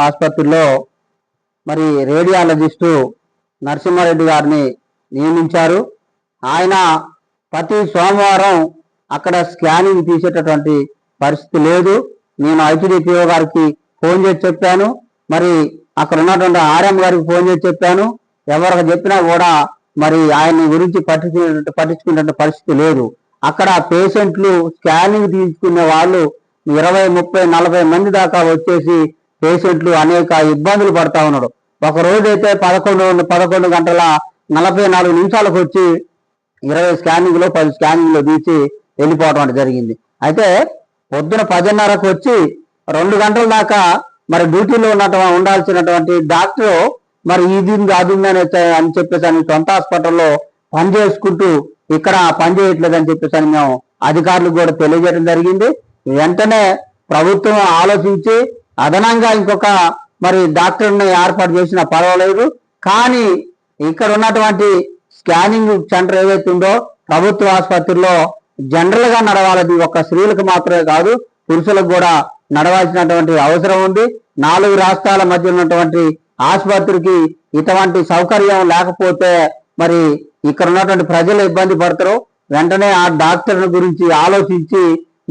ఆసుపత్రిలో మరి రేడియాలజిస్టు నరసింహారెడ్డి గారిని నియమించారు. ఆయన ప్రతి సోమవారం అక్కడ స్కానింగ్ తీసేటటువంటి పరిస్థితి లేదు. నేను ఐటీడీపీఓ గారికి ఫోన్ చేసి చెప్పాను, మరి అక్కడ ఉన్నటువంటి ఆర్ఎం గారికి ఫోన్ చేసి చెప్పాను. ఎవరికి చెప్పినా కూడా మరి ఆయన గురించి పట్టించుకునే పరిస్థితి లేదు. అక్కడ పేషెంట్లు స్కానింగ్ తీసుకునే వాళ్ళు 20, 30, 40 మంది దాకా వచ్చేసి పేషెంట్లు అనేక ఇబ్బందులు పడతా ఉన్నాడు. ఒక రోజు అయితే 11 గంటల 44 నిమిషాలకు వచ్చి 20 స్కానింగ్లో 10 స్కానింగ్లో తీసి వెళ్ళిపోవడం జరిగింది. అయితే పొద్దున 10:30కు వచ్చి 2 గంటల దాకా మరి డ్యూటీలో ఉండాల్సినటువంటి డాక్టర్ మరి ఇది అది అని చెప్పేసి అని సొంత హాస్పిటల్లో పనిచేసుకుంటూ ఇక్కడ పనిచేయట్లేదని చెప్పేసి అని మేము అధికారులకు కూడా తెలియజేయడం జరిగింది. వెంటనే ప్రభుత్వం ఆలోచించి అదనంగా ఇంకొక మరి డాక్టర్ని ఏర్పాటు చేసినా పర్వాలేదు, కానీ ఇక్కడ ఉన్నటువంటి స్కానింగ్ సెంటర్ ఏదైతే ఉందో ప్రభుత్వ ఆసుపత్రిలో జనరల్ గా నడవాలది. ఒక స్త్రీలకు మాత్రమే కాదు, పురుషులకు కూడా నడవాల్సినటువంటి అవసరం ఉంది. 4 రాష్ట్రాల మధ్య ఉన్నటువంటి ఆసుపత్రికి ఇటువంటి సౌకర్యం లేకపోతే మరి ఇక్కడ ఉన్నటువంటి ప్రజలు ఇబ్బంది పడతారు. వెంటనే ఆ డాక్టర్ గురించి ఆలోచించి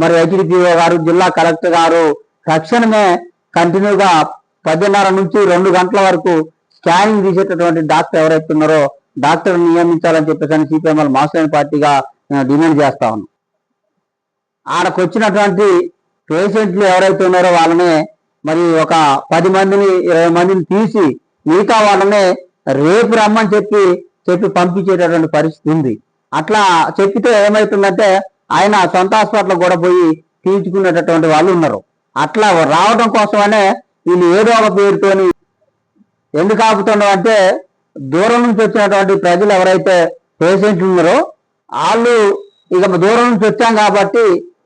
మరి హెచ్డిపిఓ గారు, జిల్లా కలెక్టర్ గారు తక్షణమే కంటిన్యూగా 10:30 నుంచి 2 గంటల వరకు స్కానింగ్ తీసేటటువంటి డాక్టర్ ఎవరైతే ఉన్నారో డాక్టర్ నియమించాలని చెప్పేసి సిపిఎంఎల్ మాస్టర్ పార్టీగా డిమాండ్ చేస్తా ఉన్నాం. ఆడకు వచ్చినటువంటి పేషెంట్లు ఎవరైతే ఉన్నారో వాళ్ళని మరి ఒక 10 మందిని 20 మందిని తీసి మిగతా వాళ్ళనే రేపు రమ్మని చెప్పి పంపించేటటువంటి పరిస్థితి ఉంది. అట్లా చెప్పితే ఏమవుతుందంటే ఆయన సొంత హాస్పిటల్ కూడా పోయి తీర్చుకునేటటువంటి వాళ్ళు ఉన్నారు. అట్లా రావడం కోసమనే వీళ్ళు ఏదో ఒక పేరుతోని ఎందుకు ఆపుతున్నాం అంటే దూరం నుంచి వచ్చినటువంటి ప్రజలు ఎవరైతే పేషెంట్లు ఉన్నారో వాళ్ళు ఇక దూరం నుంచి వచ్చాం కాబట్టి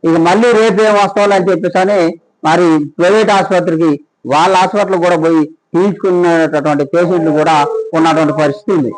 ఇక మళ్ళీ రేపు ఏం వస్తామని చెప్పేసి అని మరి ప్రైవేట్ ఆసుపత్రికి వాళ్ళ హాస్పిటల్ కూడా పోయి తీసుకునేటటువంటి పేషెంట్లు కూడా ఉన్నటువంటి పరిస్థితి ఉంది.